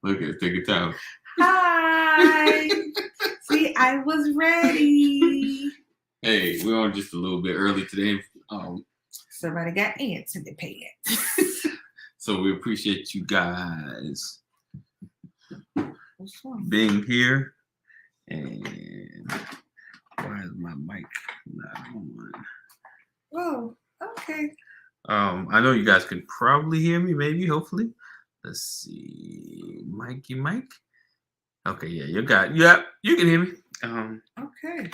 Look at it. Take your time. Hi. See, I was ready. Hey, we're on just a little bit early today. Somebody got ants in their pants. So we appreciate you guys being here. And why is my mic not on? Oh, okay. I know you guys can probably hear me, maybe, hopefully. Let's see. Mikey Mike. Okay, yeah, you got it. Yep, you can hear me. Okay.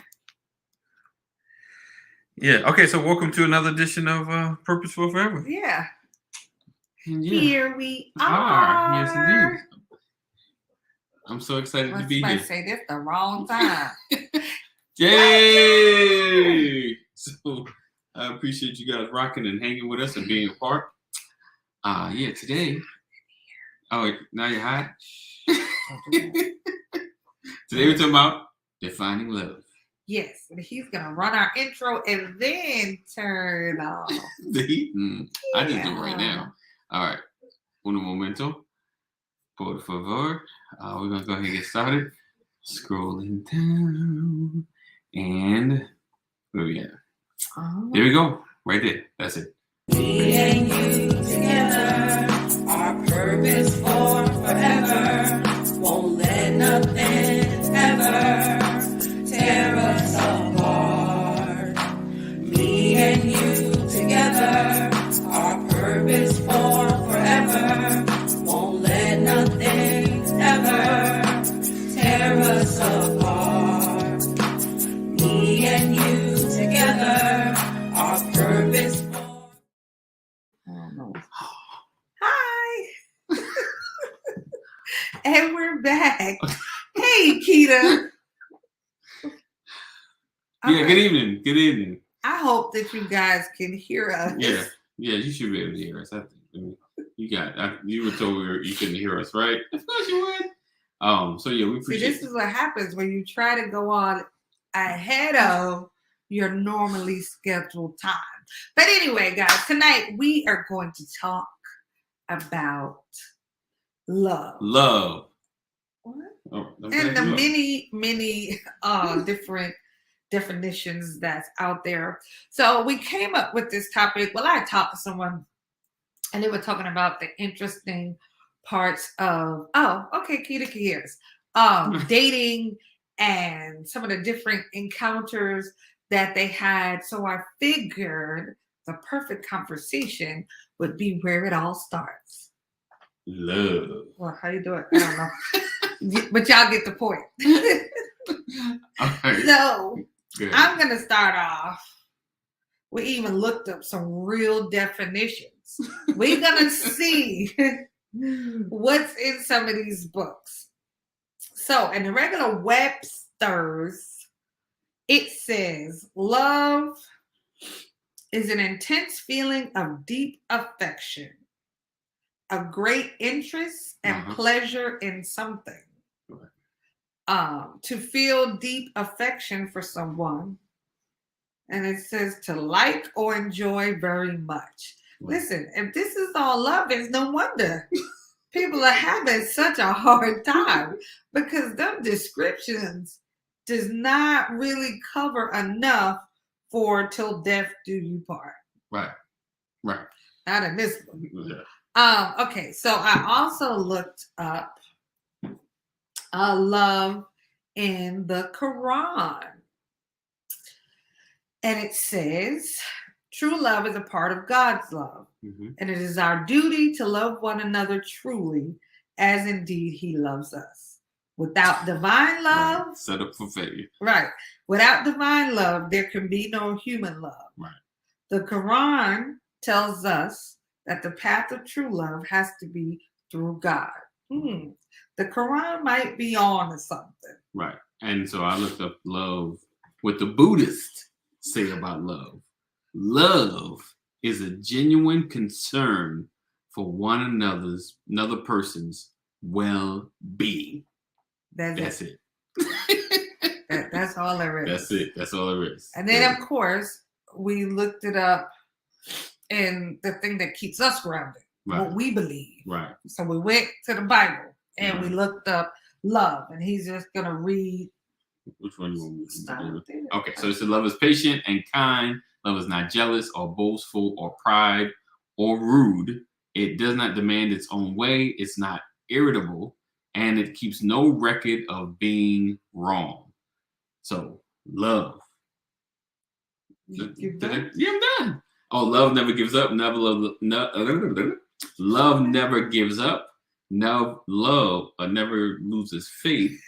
Yeah, okay, so welcome to another edition of Purposeful Forever. Yeah. And Here we are. Yes, indeed. I'm so excited to be here. I say this the wrong time. Yay! So I appreciate you guys rocking and hanging with us and being a part. Yeah, today. Oh, now you're hot? Today we're talking about defining love. Yes, and he's gonna run our intro and then turn off. The heat? I just do it right now. All right. Uno momento. Por favor. We're gonna go ahead and get started. Scrolling down. And where we at? There we go. Right there. That's it. Me and you together, our purpose for forever. Won't let nothing ever tear us apart. Me and you together, our purpose for forever. Won't let nothing ever tear us apart. Me and you together, our purpose for. Hi. And we're back. Hey, Keita. Yeah, good evening. Good evening. I hope that you guys can hear us. Yeah, you should be able to hear us. I think. You were told you couldn't hear us, right? Of course you would. So yeah, we appreciate. See, this is what happens when you try to go on ahead of your normally scheduled time. But anyway, guys, tonight we are going to talk about love. Love. What? Oh, and the many different definitions that's out there. So we came up with this topic. Well, I talked to someone and they were talking about the interesting parts of, Keita hears, dating and some of the different encounters that they had. So I figured the perfect conversation would be where it all starts. Love. Well, how you do it? I don't know. But y'all get the point. Right. So Good. I'm going to start off. We even looked up some real definitions. We're going to see what's in some of these books. So in the regular Webster's, it says love is an intense feeling of deep affection, a great interest and pleasure in something. To feel deep affection for someone. And it says to like or enjoy very much. Listen, if this is all love, it's no wonder people are having such a hard time because them descriptions does not really cover enough for till death do you part. Right. Not in this book. Yeah. Okay, so I also looked up love in the Quran. And it says, true love is a part of God's love. Mm-hmm. And it is our duty to love one another truly, as indeed he loves us. Without divine love... Right. Set up for failure. Right. Without divine love, there can be no human love. Right. The Quran tells us that the path of true love has to be through God. The Quran might be on to something. Right. And so I looked up love, what the Buddhists say about love. Love is a genuine concern for another person's well-being. That's it. That's all there is. That's it. That's all there is. And then, of course, we looked it up in the thing that keeps us grounded, right. What we believe. Right. So we went to the Bible and we looked up love, and he's just gonna read. Which one you want me to Start do? with it. Okay, so it said love is patient and kind. Love is not jealous or boastful or pride or rude. It does not demand its own way. It's not irritable, and it keeps no record of being wrong. So love. You're done? Yeah, I'm done. Oh, love never gives up. Love never gives up. No, love never loses faith.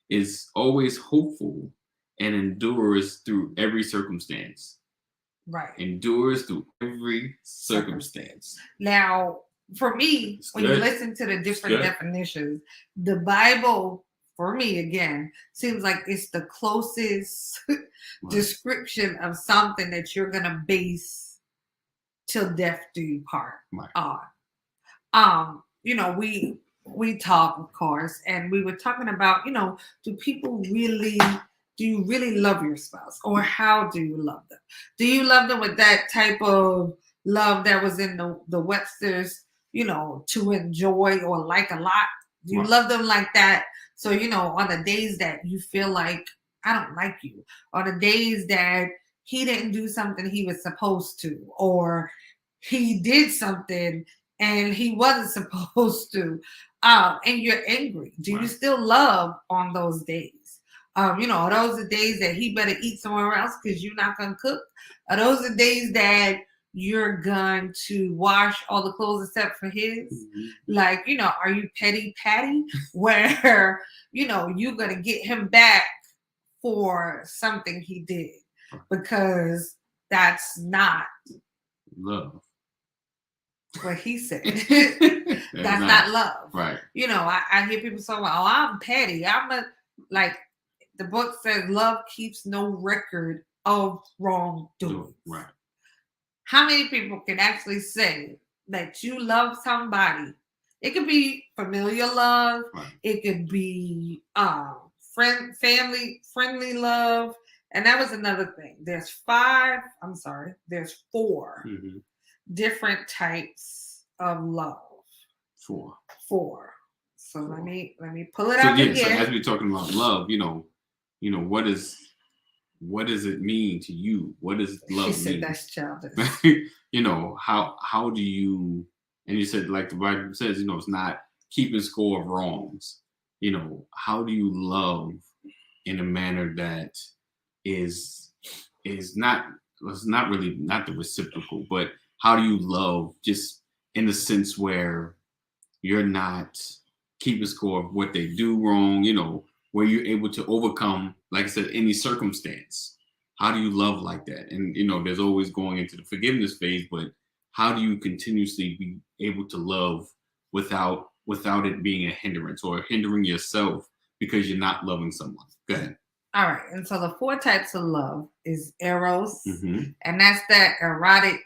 Is always hopeful and endures through every circumstance. Right. Endures through every circumstance. Now, for me, It's when you good. listen to the different good. definitions, the Bible, for me, again, seems like it's the closest description of something that you're gonna base till death do you part on. We talk, of course, and we were talking about, do you really love your spouse, or how do you love them? Do you love them with that type of love that was in the Webster's, to enjoy or like a lot? Do you love them like that? So, on the days that you feel like I don't like you, on the days that he didn't do something he was supposed to, or he did something and he wasn't supposed to, and you're angry. Do you still love on those days? Are those the days that he better eat somewhere else because you're not going to cook? Are those the days that you're going to wash all the clothes except for his? Mm-hmm. Like, are you petty Patty where, you're going to get him back for something he did? Because that's not love. What he said. That's not love. Right. I hear people say, "Oh, I'm petty. The book says love keeps no record of wrongdoing." Right. How many people can actually say that you love somebody? It could be familial love. Right. It could be family friendly love. And that was another thing. There's 4 Mm-hmm. different types of love. 4. So let me pull it up again. So as we're talking about love, what does it mean to you? What does love mean? She said that's childish. How do you, and you said, like the Bible says, it's not keeping score of wrongs. How do you love in a manner that is not the reciprocal, but how do you love just in the sense where you're not keeping score of what they do wrong, where you're able to overcome, like I said, any circumstance? How do you love like that? And, there's always going into the forgiveness phase, but how do you continuously be able to love without it being a hindrance or hindering yourself because you're not loving someone? Go ahead. All right. And so the 4 types of love is eros, Mm-hmm. and that's that erotic,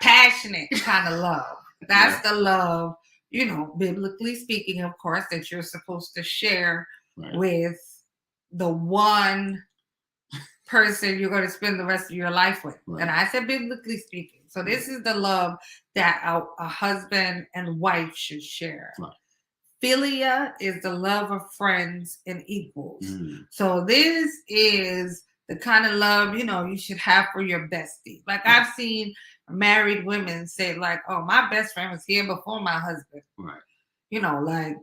passionate kind of love. That's the love, biblically speaking, of course, that you're supposed to share with the one person you're going to spend the rest of your life with. Right. And I said biblically speaking. So this is the love that a husband and wife should share. Right. Philia is the love of friends and equals. Mm. So this is the kind of love, you should have for your bestie. Like I've seen married women say like, oh, my best friend was here before my husband. Right.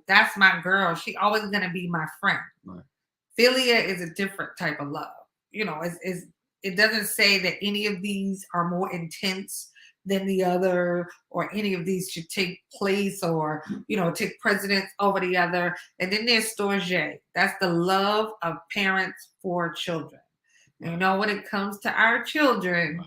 That's my girl. She always going to be my friend. Right. Philia is a different type of love. It doesn't say that any of these are more intense than the other, or any of these should take place or, take precedence over the other. And then there's storge. That's the love of parents for children. And when it comes to our children,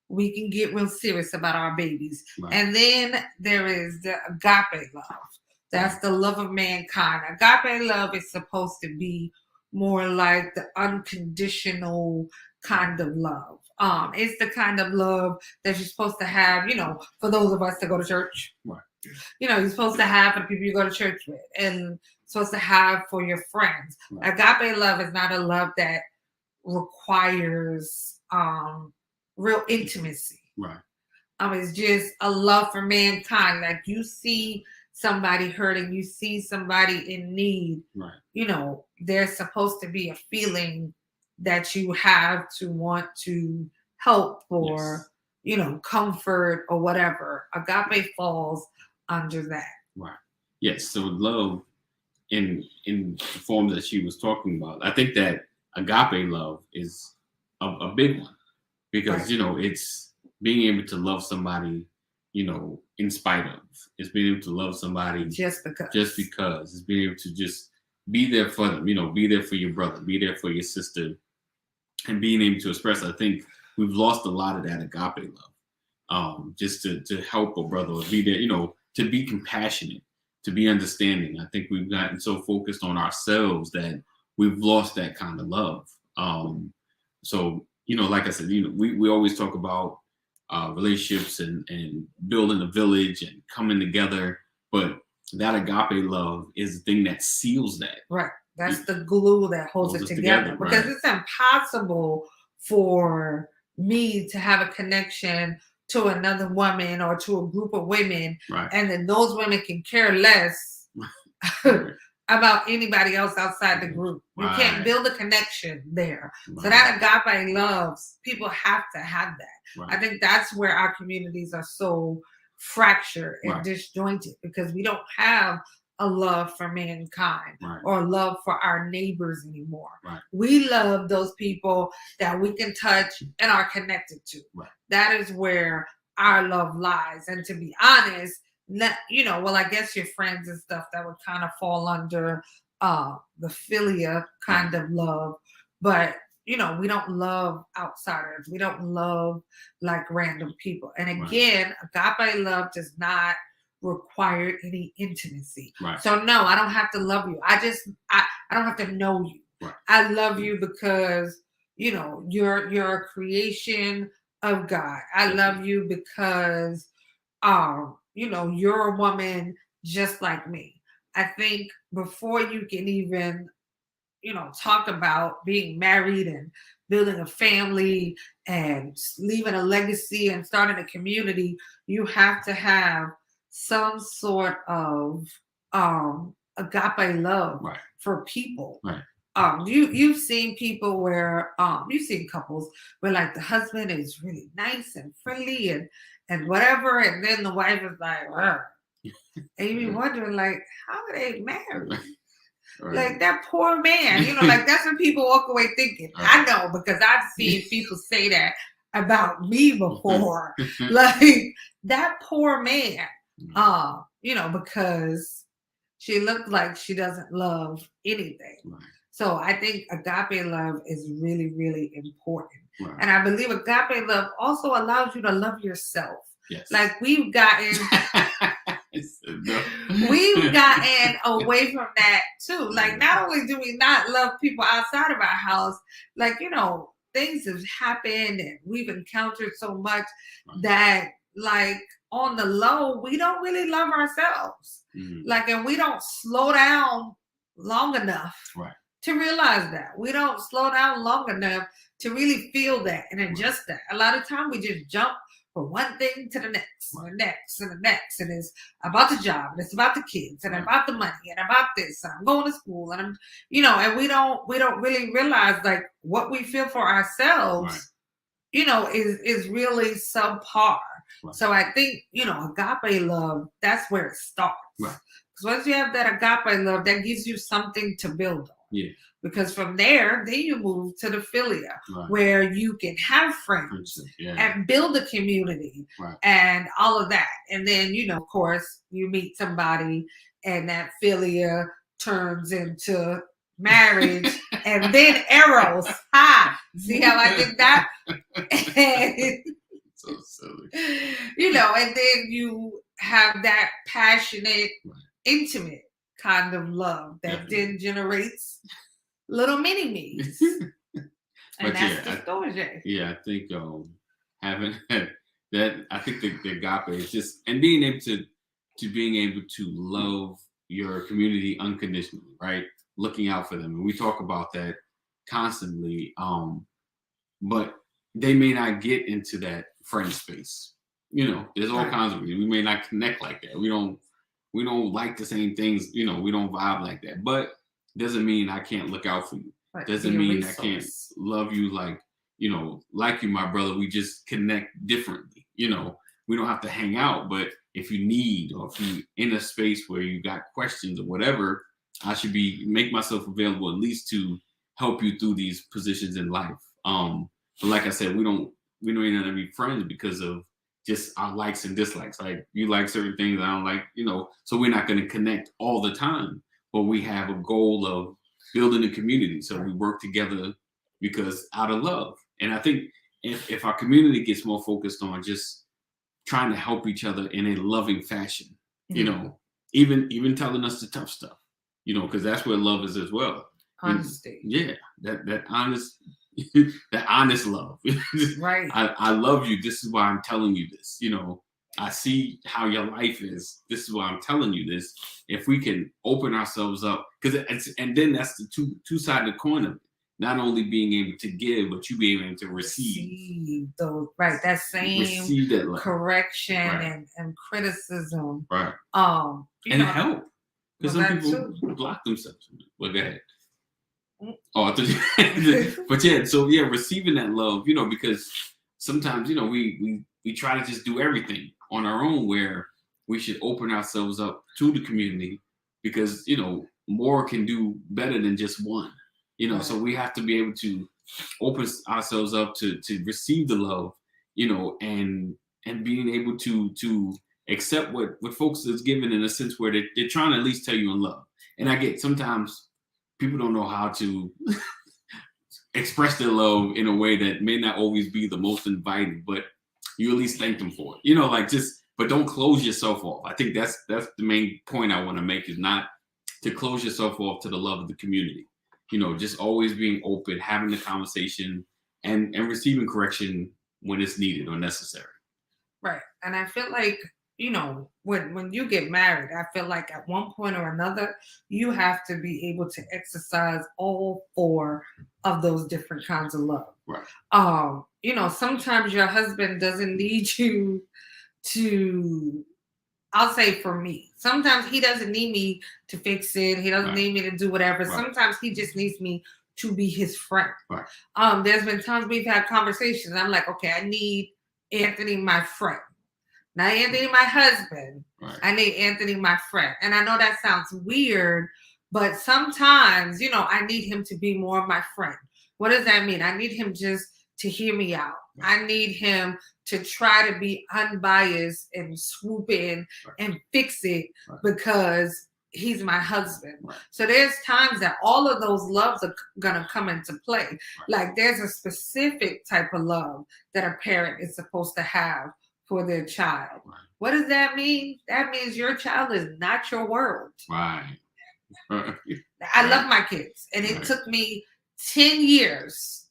we can get real serious about our babies. Right. And then there is the agape love. That's the love of mankind. Agape love is supposed to be more like the unconditional kind of love. It's the kind of love that you're supposed to have, for those of us that go to church. Right. You're supposed to have for the people you go to church with, and supposed to have for your friends. Right. Agape love is not a love that requires real intimacy. Right. It's just a love for mankind. Like you see somebody hurting, you see somebody in need, Right. you know, there's supposed to be a feeling that you have to want to help or, you know, comfort or whatever. Agape falls under that. Right. Yes. So love in the form that she was talking about, I think that agape love is a big one because Right. you know it's being able to love somebody, you know, in spite of. It's being able to love somebody Just because. It's being able to just be there for them, you know, be there for your brother, be there for your sister, and being able to express. I think we've lost a lot of that agape love. Just to help a brother or be there, you know, to be compassionate, to be understanding. I think we've gotten so focused on ourselves that we've lost that kind of love. So, you know, like I said, you know, we always talk about relationships and building a village and coming together, but that agape love is the thing that seals that. Right. That's the glue that holds it together. Because it's impossible for me to have a connection to another woman or to a group of women, Right. and then those women can care less about anybody else outside the group. You can't build a connection there. So that agape love, people have to have that. I think that's where our communities are so fractured and disjointed, because we don't have a love for mankind or love for our neighbors anymore. We love those people that we can touch and are connected to. That is where our love lies. And to be honest, you know, well, I guess your friends and stuff, that would kind of fall under the philia kind of love. But, you know, we don't love outsiders. We don't love like random people. And again, agape love does not require any intimacy. So no, I don't have to love you. I don't have to know you. I love you because, you know, you're a creation of God. I love you because you know, you're a woman just like me. I think before you can even, you know, talk about being married and building a family and leaving a legacy and starting a community, you have to have some sort of agape love for people. You've seen people where you've seen couples where like the husband is really nice and friendly and whatever, and then the wife is like, wow. And you be wondering, like, how are they married? Like that poor man, you know, like that's what people walk away thinking. I know, because I've seen people say that about me before. Like that poor man, you know, because she looked like she doesn't love anything. So I think agape love is really, really important. And I believe agape love also allows you to love yourself. Like we've gotten away from that too. Like not only do we not love people outside of our house, like, you know, things have happened and we've encountered so much that like on the low, we don't really love ourselves. Like, and we don't slow down long enough to realize that. We don't slow down long enough to really feel that and adjust that. A lot of time we just jump from one thing to the next, and the next, and the next, and it's about the job, and it's about the kids, and about the money, and about this, and I'm going to school, and I'm, you know, and we don't really realize like what we feel for ourselves, you know, is really subpar. So I think, you know, agape love, that's where it starts. Because once you have that agape love, that gives you something to build on. Because from there, then you move to the philia, where you can have friends and build a community and all of that. And then, you know, of course, you meet somebody and that philia turns into marriage and then eros. See how I did that? So silly. You know, and then you have that passionate, intimate kind of love that then generates little mini me's. And that's the story. Yeah, I think having that, I think the agape is just, and being able to being able to love your community unconditionally, right? Looking out for them. And we talk about that constantly. But they may not get into that friend space. You know, there's all kinds of reasons. We may not connect like that. We don't we don't like the same things, we don't vibe like that. But doesn't mean I can't look out for you. Right. Doesn't mean I can't love you like you, my brother. We just connect differently. We don't have to hang out, but if you need, or if you in a space where you got questions or whatever, I should make myself available at least to help you through these positions in life. But like I said, we don't even have to be friends because of just our likes and dislikes. Like, you like certain things, I don't like, so we're not going to connect all the time, but we have a goal of building a community. So we work together because out of love. And I think if our community gets more focused on just trying to help each other in a loving fashion, even telling us the tough stuff, because that's where love is as well. Honesty. That honest, that honest love. Right. I love you. This is why I'm telling you this. I see how your life is. This is why I'm telling you this. If we can open ourselves up, and then that's the two-sided coin of it. Not only being able to give, but you being able to receive those, right? That same receive that love. Correction Right. and criticism, right? And help, because some people block themselves. Well, go ahead. Oh, I thought you, but receiving that love, because sometimes we try to just do everything on our own, where we should open ourselves up to the community, because more can do better than just one. Right. So we have to be able to open ourselves up to receive the love, and being able to accept what folks is given, in a sense where they're trying to at least tell you in love. And I get sometimes people don't know how to express their love in a way that may not always be the most inviting, but you at least thank them for it. But don't close yourself off. I think that's the main point I want to make, is not to close yourself off to the love of the community. Just always being open, having the conversation, and receiving correction when it's needed or necessary. Right. And I feel like, when you get married, I feel like at one point or another, you have to be able to exercise all 4 of those different kinds of love. Right. Sometimes your husband doesn't need you to, I'll say for me, sometimes he doesn't need me to fix it. He doesn't need me to do whatever. Right. Sometimes he just needs me to be his friend. Right. There's been times we've had conversations. I'm like, okay, I need Anthony, my friend. Not Anthony, my husband. Right. I need Anthony, my friend. And I know that sounds weird, but sometimes, I need him to be more of my friend. What does that mean? I need him just to hear me out. Right. I need him to try to be unbiased and swoop in and fix it because he's my husband. Right. So there's times that all of those loves are going to come into play. Right. Like, there's a specific type of love that a parent is supposed to have for their child. Right. What does that mean? That means your child is not your world. Right. I love my kids, and it took me 10 years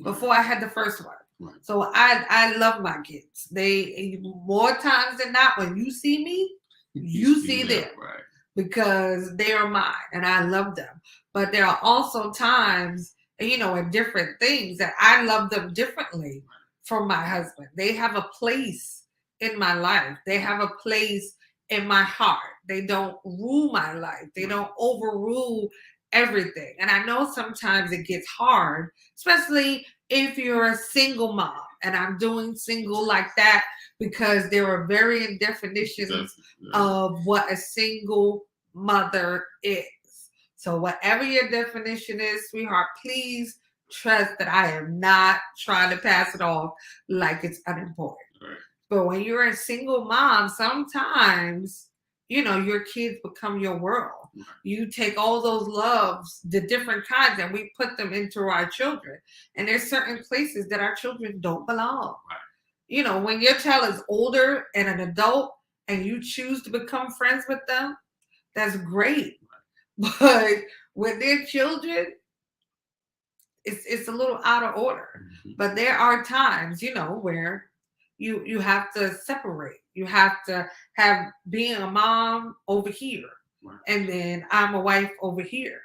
before I had the first one. Right. So I love my kids. They, more times than not, when you see me, you see them. Right. Because they are mine and I love them. But there are also times, in different things, that I love them differently from my husband. They have a place in my life. They have a place in my heart. They don't rule my life. They don't overrule everything. And I know sometimes it gets hard, especially if you're a single mom. And I'm doing single like that because there are varying definitions of what a single mother is. So whatever your definition is, sweetheart, please trust that I am not trying to pass it off like it's unimportant. Right. But when you're a single mom, sometimes, your kids become your world. Right. You take all those loves, the different kinds, and we put them into our children. And there's certain places that our children don't belong. Right. When your child is older and an adult and you choose to become friends with them, that's great. Right. But when they're children, it's a little out of order. Mm-hmm. But there are times, where you have to separate. You have to have being a mom over here. Right. And then I'm a wife over here.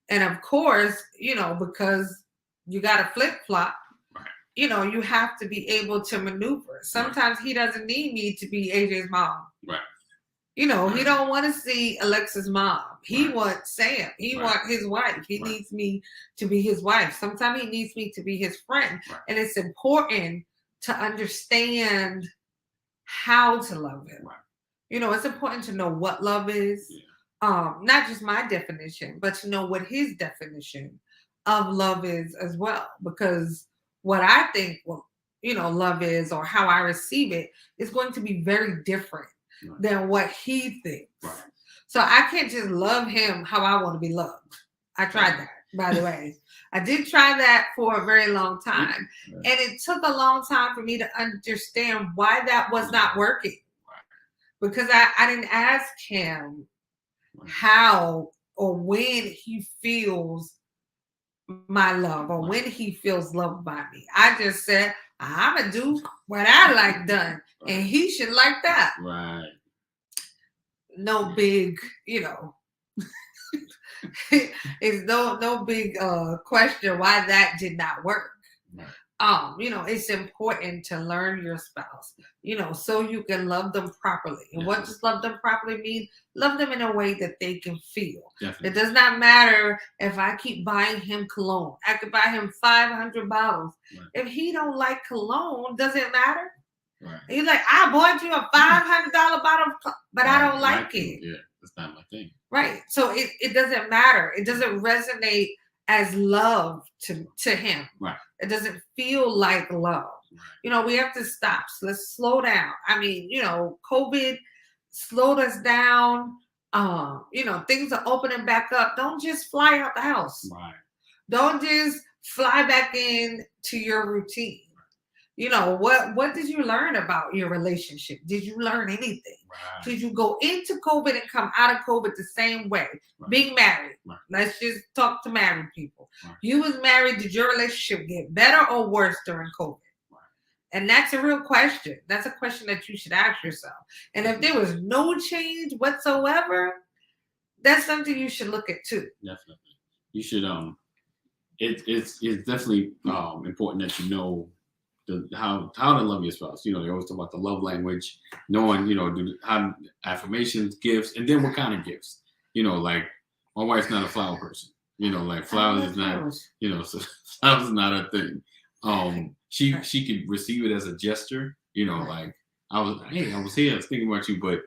And of course, because you got to flip-flop, right. You have to be able to maneuver. Sometimes he doesn't need me to be AJ's mom. Right. You know, he Right. don't want to see Alexa's mom. He Right. wants Sam. He Right. wants his wife. He Right. needs me to be his wife. Sometimes he needs me to be his friend. Right. And it's important to understand how to love him. Right. You know, it's important to know what love is. Yeah. Not just my definition, but to know what his definition of love is as well. Because what I think, well, you know, love is, or how I receive it, is going to be very different Right. than what he thinks. Right. So I can't just love him how I want to be loved. I tried that, by the way. I did try that for a very long time. Right. And it took a long time for me to understand why that was not working. Right. Because I didn't ask him Right. how or when he feels my love or Right. when he feels loved by me. I just said, I'm going to do what I like done. Right. And he should like that. Right. No big, you know, it's no big question why that did not work. Right. You know, it's important to learn your spouse, you know, so you can love them properly. And what does love them properly mean? Love them in a way that they can feel. Definitely. It does not matter if I keep buying him cologne. I could buy him 500 bottles. Right. If he don't like cologne, does it matter? Right. He's like, I bought you a $500 bottle, but I don't like it. Yeah, that's not my thing. Right. So it doesn't matter. It doesn't resonate as love to him. Right. It doesn't feel like love. Right. You know, we have to stop. So let's slow down. I mean, you know, COVID slowed us down. You know, things are opening back up. Don't just fly out the house. Right. Don't just fly back in to your routine. You know, what did you learn about your relationship? Did you learn anything? Right. Did you go into COVID and come out of COVID the same way? Right. Being married. Right. Let's just talk to married people. Right. You was married. Did your relationship get better or worse during COVID? Right. And that's a real question. That's a question that you should ask yourself. And if there was no change whatsoever, that's something you should look at too. Definitely. You should it's definitely important that you know how to love your spouse. You know, they always talk about the love language, knowing, you know, how affirmations, gifts, and then what kind of gifts. You know, like my wife's not a flower person. You know, like flowers is not, you know, so flowers is not a thing. She could receive it as a gesture, you know, like I was here, I was thinking about you, but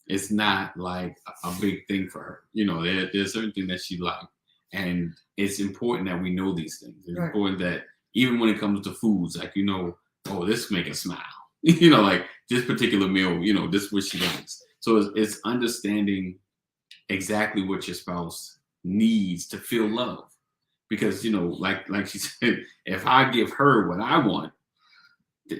it's not like a big thing for her. You know, there's certain things that she likes. And it's important that we know these things. It's important that even when it comes to foods, like, you know, oh, this make her smile. You know, like this particular meal, you know, this is what she likes. So it's understanding exactly what your spouse needs to feel love. Because, you know, like she said, if I give her what I want,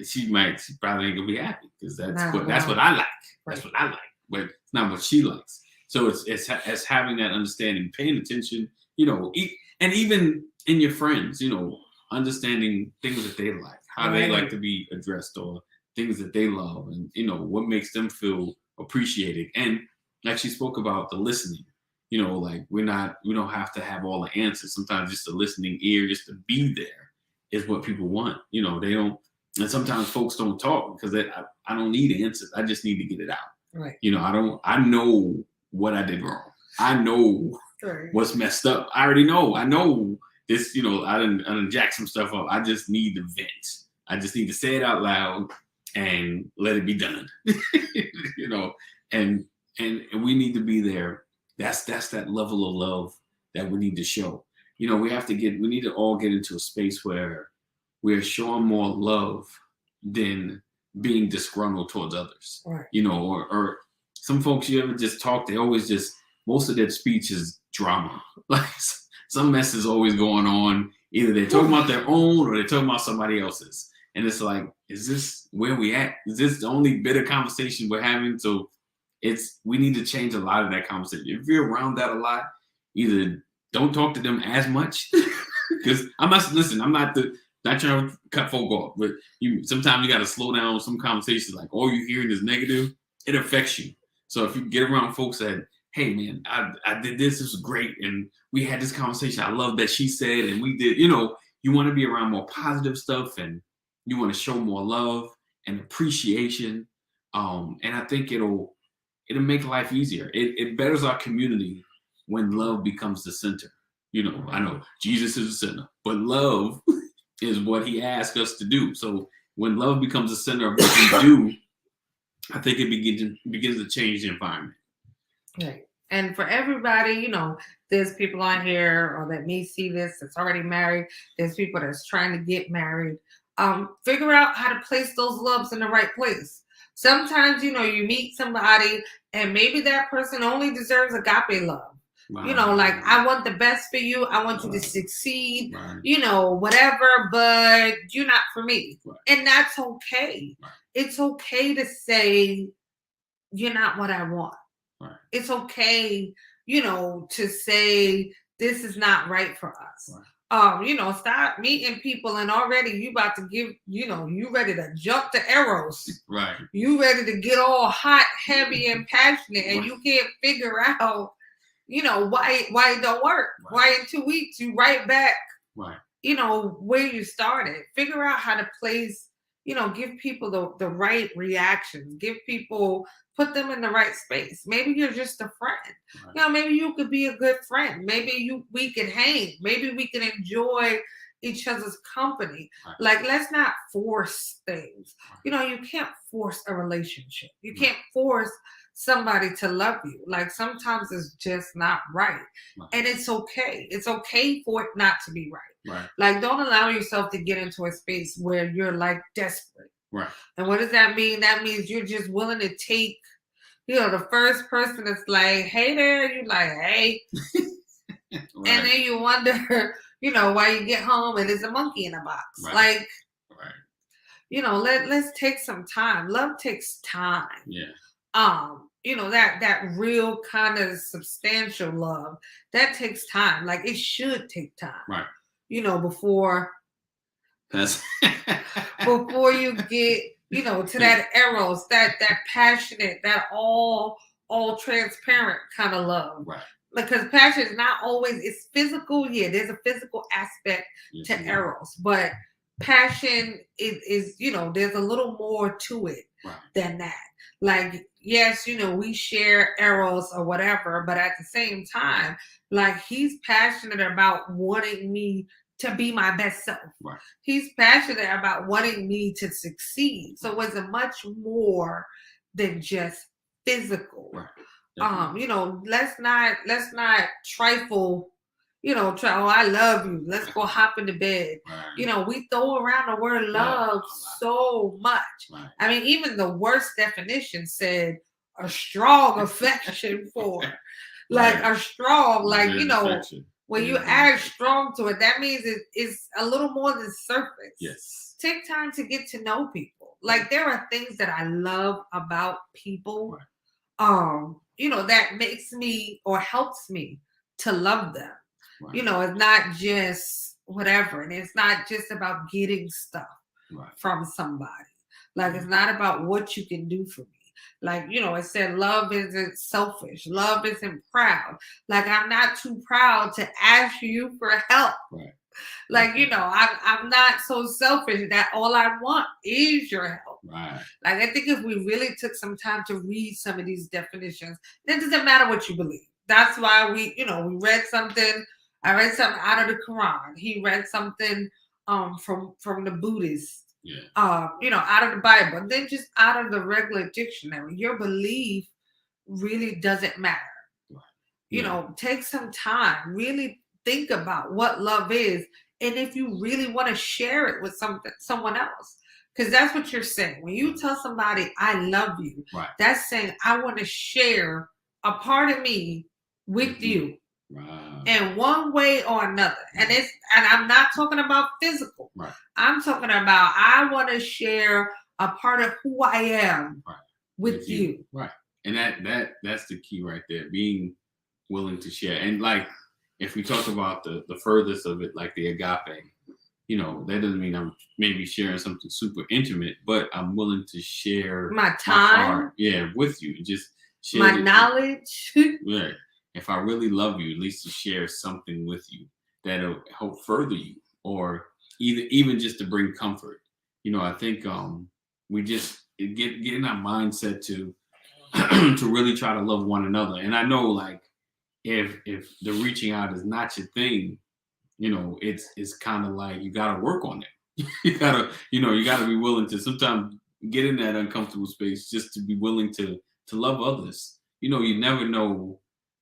she probably ain't gonna be happy because that's what I like. That's what I like, but it's not what she likes. So it's having that understanding, paying attention, you know, and even in your friends, you know, understanding things that they like, how they like to be addressed, or things that they love, and, you know, what makes them feel appreciated. And like she spoke about the listening, you know, like we don't have to have all the answers. Sometimes just a listening ear, just to be there, is what people want. You know, they don't, and sometimes folks don't talk because I don't need answers. I just need to get it out. Right. You know, I know what I did wrong. I know what's messed up. I already know. I know this, you know, I done jack some stuff up. I just need to vent. I just need to say it out loud and let it be done. You know, and we need to be there. That's that level of love that we need to show. You know, we need to all get into a space where we're showing more love than being disgruntled towards others. Right. You know, or some folks you ever just talk, they always just, most of their speech is drama. Like some mess is always going on. Either they're talking about their own or they're talking about somebody else's. And it's like, is this where we at? Is this the only bitter conversation we're having? So we need to change a lot of that conversation. If you're around that a lot, either don't talk to them as much, because I'm not trying to cut folk off, but sometimes you got to slow down some conversations. Like all you're hearing is negative, it affects you. So if you get around folks that, hey man, I did this was great, and we had this conversation, I love that she said, and we did, you know, you want to be around more positive stuff, and you want to show more love and appreciation. And I think it'll it'll make life easier. It betters our community when love becomes the center. You know, I know Jesus is the center, but love is what he asked us to do. So when love becomes the center of what we do, I think it begins to change the environment. Right. And for everybody, you know, there's people on here or that may see this that's already married. There's people that's trying to get married. Figure out how to place those loves in the right place. Sometimes, you know, you meet somebody and maybe that person only deserves agape love. Right. You know, like, I want the best for you. I want you to succeed, Right. you know, whatever, but you're not for me. Right. And that's okay. Right. It's okay to say, you're not what I want. Right. It's okay, you know, to say this is not right for us. Right. You know, stop meeting people and already you about to give, you know, you ready to jump to arrows. Right. You ready to get all hot, heavy, and passionate, and Right. you can't figure out, you know, why it don't work. Right. Why in 2 weeks you right back, Right. you know, where you started. Figure out how to place, you know, give people the right reactions. Give people, put them in the right space. Maybe you're just a friend. Right. You know, maybe you could be a good friend. Maybe we can hang. Maybe we can enjoy each other's company. Right. Like, let's not force things. You know, you can't force a relationship. You can't force somebody to love you. Like, sometimes it's just not right. Right. And it's okay. It's okay for it not to be right. Right. Like, don't allow yourself to get into a space where you're like desperate. Right. And what does that mean? That means you're just willing to take, you know, the first person that's like, hey there, you're like, hey. Right. And then you wonder, you know, why you get home and there's a monkey in a box. Right. Like, Right. you know, let's take some time. Love takes time. Yeah. You know, that real kind of substantial love, that takes time. Like, it should take time. Right. You know, before That's before you get, you know, to that eros, that passionate, that all transparent kind of love. Right. Because passion is not always, it's physical. Yeah, there's a physical aspect Yes, to you eros, but passion is, you know, there's a little more to it Right. than that. Like, yes, you know, we share eros or whatever, but at the same time, like, he's passionate about wanting me to be my best self. Right. He's passionate about wanting me to succeed. So it's a much more than just physical. Right. Definitely. You know, let's not trifle, you know, oh, I love you. Let's go hop into bed. Right. You know, we throw around the word love so much. Right. I mean, even the worst definition said a strong affection for, like, Right. a strong, like, There's you know, affection. when you There's add affection. strong to it, that means it's a little more than surface. Yes. Take time to get to know people. Like, there are things that I love about people, Right. you know, that makes me or helps me to love them. Right. You know, it's not just whatever, and it's not just about getting stuff Right. from somebody. Like, it's not about what you can do for me. Like, you know, it said love isn't selfish. Love isn't proud. Like, I'm not too proud to ask you for help. Right. Like, you know, I'm not so selfish that all I want is your help. Right. Like, I think if we really took some time to read some of these definitions, it doesn't matter what you believe. That's why we read something. I read something out of the Quran. He read something from the Buddhists. Yeah. You know, out of the Bible, and then just out of the regular dictionary. Your belief really doesn't matter. Right. You know, take some time, really think about what love is, and if you really want to share it with someone else, because that's what you're saying. When you tell somebody, I love you, Right. that's saying, I want to share a part of me with you. Right. In one way or another. And I'm not talking about physical. Right. I'm talking about, I want to share a part of who I am with you. Right. And that's the key right there, being willing to share. And like, if we talk about the furthest of it, like the agape, you know, that doesn't mean I'm maybe sharing something super intimate, but I'm willing to share My time, heart, with you. Just share my knowledge. Yeah. If I really love you, at least to share something with you that'll help further you, or even just to bring comfort. You know, I think we just get in our mindset to to really try to love one another. And I know, like, if the reaching out is not your thing, it's kind of like you got to work on it. You gotta be willing to sometimes get in that uncomfortable space just to be willing to love others. You never know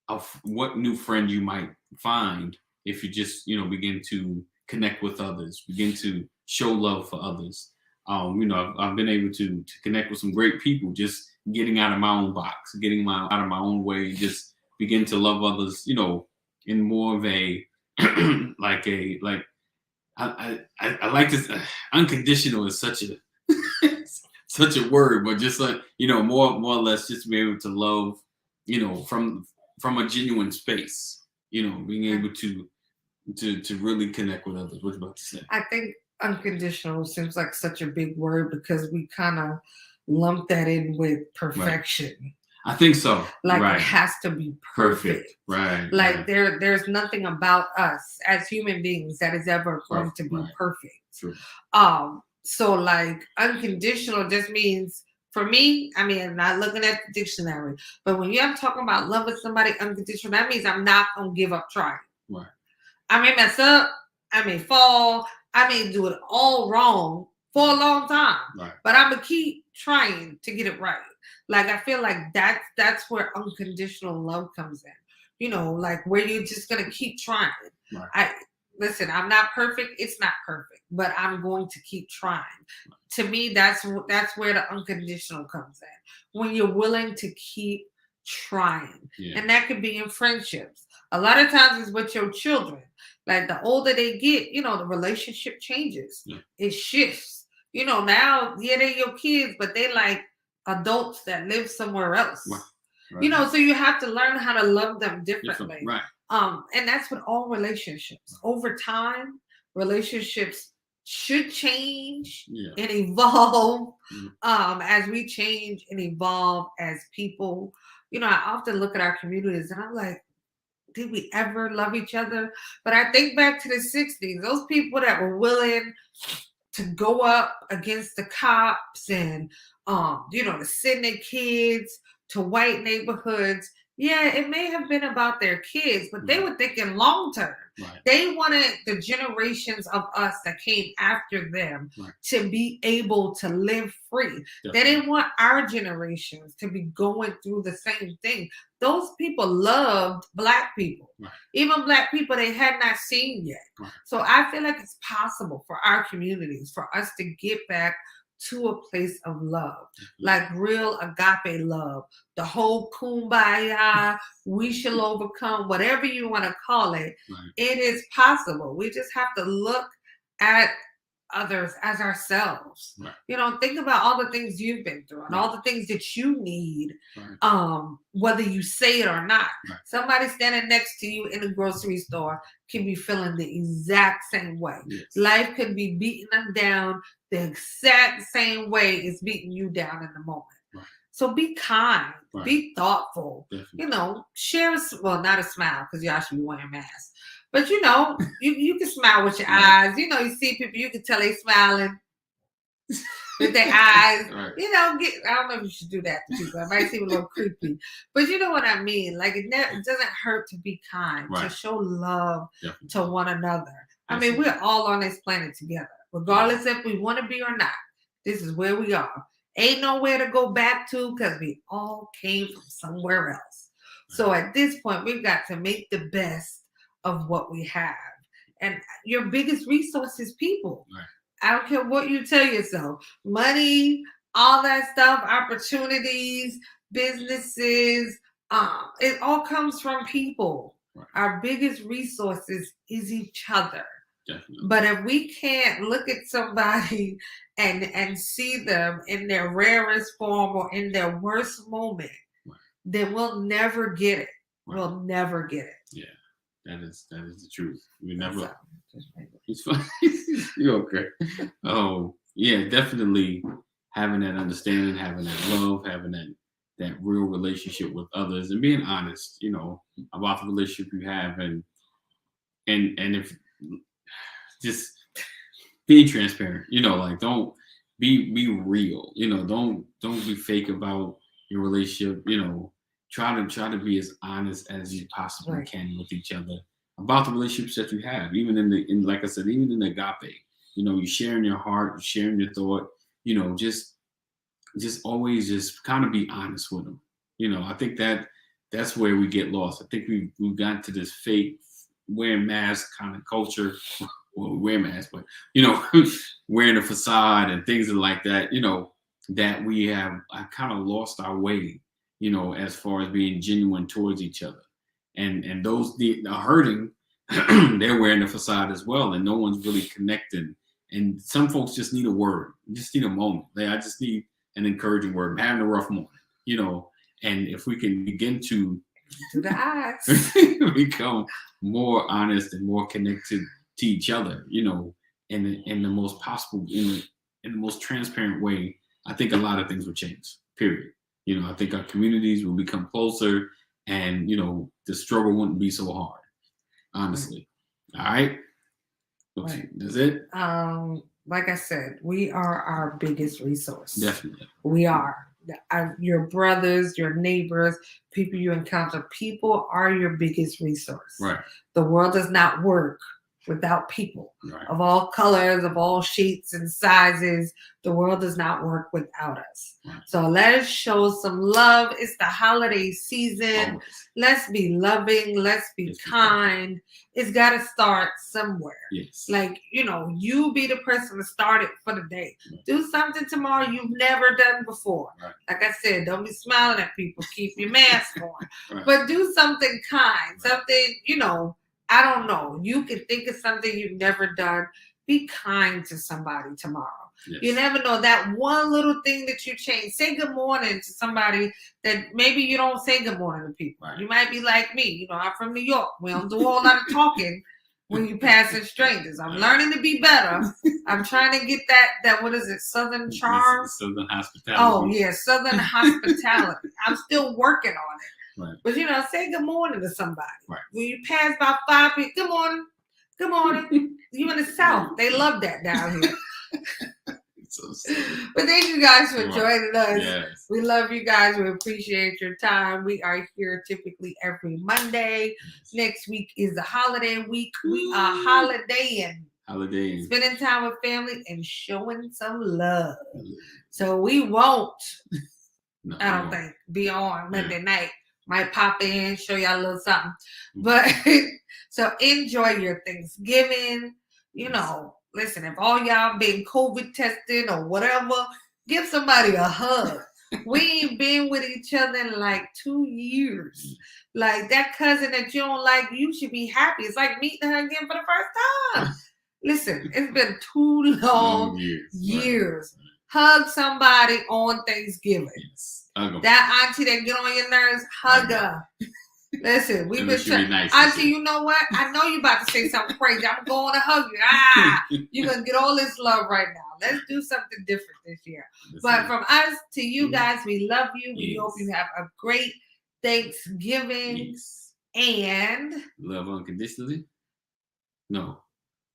of what new friend you might find if you just begin to connect with others, begin to show love for others. I've been able to connect with some great people just getting out of my own box, getting out of my own way, just begin to love others, in more of a I like this. Unconditional is such a such a word, but just like more or less, just be able to love, from a genuine space. Being able to really connect with others. What you about to say? I think unconditional seems like such a big word because we kind of lump that in with perfection. Right. I think so. Like right. It has to be perfect. Right. Like right. there's nothing about us as human beings that is ever going to be perfect. True. So like unconditional just means, for me, I mean, I'm not looking at the dictionary, but when I'm talking about loving somebody unconditional, that means I'm not gonna give up trying. Right. I may mess up, I may fall, I may do it all wrong for a long time, but I'm gonna keep trying to get it right. Like I feel like that's where unconditional love comes in. Like where you're just gonna keep trying. Right. Listen, I'm not perfect. It's not perfect, but I'm going to keep trying. To me, that's where the unconditional comes in. When you're willing to keep trying, and that could be in friendships. A lot of times it's with your children. Like the older they get, the relationship changes. Yeah. It shifts. Now, they're your kids, but they like adults that live somewhere else. Right. So you have to learn how to love them differently. Right. And that's with all relationships. Over time, relationships should change and evolve as we change and evolve as people. I often look at our communities and I'm like, did we ever love each other? But I think back to the 60s, those people that were willing to go up against the cops and, to send their kids to white neighborhoods. Yeah, it may have been about their kids, but they were thinking long term. Right. They wanted the generations of us that came after them to be able to live free. Definitely. They didn't want our generations to be going through the same thing. Those people loved Black people, even Black people they had not seen yet. Right. So I feel like it's possible for our communities, for us to get back to a place of love, like real agape love, the whole kumbaya, we shall overcome, whatever you want to call it. It is possible. We just have to look at others as ourselves. Think about all the things you've been through and all the things that you need, whether you say it or not. Somebody standing next to you in the grocery store can be feeling the exact same way. Yes. Life could be beating them down the exact same way it's beating you down in the moment. So be kind, be thoughtful, share, not a smile because y'all should be wearing masks. But you can smile with your eyes. You see people, you can tell they smiling with their eyes. I don't know if you should do that to people. It might seem a little creepy. But you know what I mean? Like it doesn't hurt to be kind, to show love to one another. I mean, we're all on this planet together, regardless if we want to be or not. This is where we are. Ain't nowhere to go back to because we all came from somewhere else. So at this point, we've got to make the best of what we have. And your biggest resource is people. I don't care what you tell yourself. Money, all that stuff, opportunities, businesses, it all comes from people. Our biggest resources is each other. Definitely. But if we can't look at somebody and see them in their rarest form or in their worst moment, then we'll never get it. We'll never get it. Yeah. That is the truth. We never. It's fine. You're okay. Oh yeah, definitely having that understanding, having that love, having that real relationship with others, and being honest, about the relationship you have, and if just being transparent, like don't be real, don't be fake about your relationship, try to be as honest as you possibly Right. can with each other about the relationships that you have, even in like I said, even in agape. You sharing your heart, sharing your thought, just always just kind of be honest with them. I think that's where we get lost. I think we've gotten to this fake wearing masks kind of culture. Well, we wear masks, but wearing a facade and things like that. That we have kind of lost our way. As far as being genuine towards each other, and those the hurting, they're wearing a facade as well, and no one's really connecting. And some folks just need a word, just need a moment. I just need an encouraging word. I'm having a rough morning, and if we can begin to the eyes become more honest and more connected to each other, in the most possible, in the most transparent way, I think a lot of things will change. Period. I think our communities will become closer, and the struggle wouldn't be so hard. Honestly. All right. Okay, Right. that's it. Like I said, we are our biggest resource. Definitely. We are. Your brothers, your neighbors, people you encounter. People are your biggest resource. Right. The world does not work without people Right. of all colors, of all shapes and sizes. The world does not work without us. Right. So let us show some love. It's the holiday season. Always. Let's be loving. Let's be Yes, kind. It's got to start somewhere. Yes. Like, you be the person to start it for the day. Right. Do something tomorrow you've never done before. Right. Like I said, don't be smiling at people. Keep your mask on. Right. But do something kind. Right. Something, I don't know. You can think of something you've never done. Be kind to somebody tomorrow. Yes. You never know, that one little thing that you change. Say good morning to somebody that maybe you don't say good morning to people. Right. You might be like me. I'm from New York. We don't do a whole lot of talking when you passing strangers. I'm learning to be better. I'm trying to get that what is it, Southern charm? Southern hospitality. Oh, yeah, Southern hospitality. I'm still working on it. Right. But, say good morning to somebody. Right. When you pass by 5 people, good morning. Good morning. You in the South. They love that down here. So silly. But thank you guys for Right. joining us. Yes. We love you guys. We appreciate your time. We are here typically every Monday. Next week is the holiday week. We are holidaying. Spending time with family and showing some love. So we won't, No, I don't think, be on Monday night. Might pop in, show y'all a little something. But so enjoy your Thanksgiving. Listen, if all y'all been COVID tested or whatever, give somebody a hug. We ain't been with each other in like 2 years. Like that cousin that you don't like, you should be happy. It's like meeting her again for the first time. Listen, it's been 2 long years. Right. Hug somebody on Thanksgiving. Yes. Hug 'em. That auntie that get on your nerves, hug her. Listen, we've been trying. Nice, auntie, you know what? I know you about to say something crazy. I'm going to hug you. You're going to get all this love right now. Let's do something different this year. But from us to you guys, we love you. We hope you have a great Thanksgiving. Yes. And love unconditionally. No.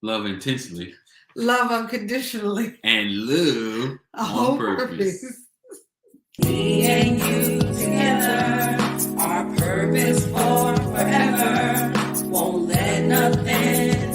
Love intentionally. Love unconditionally. And love on purpose. Me and you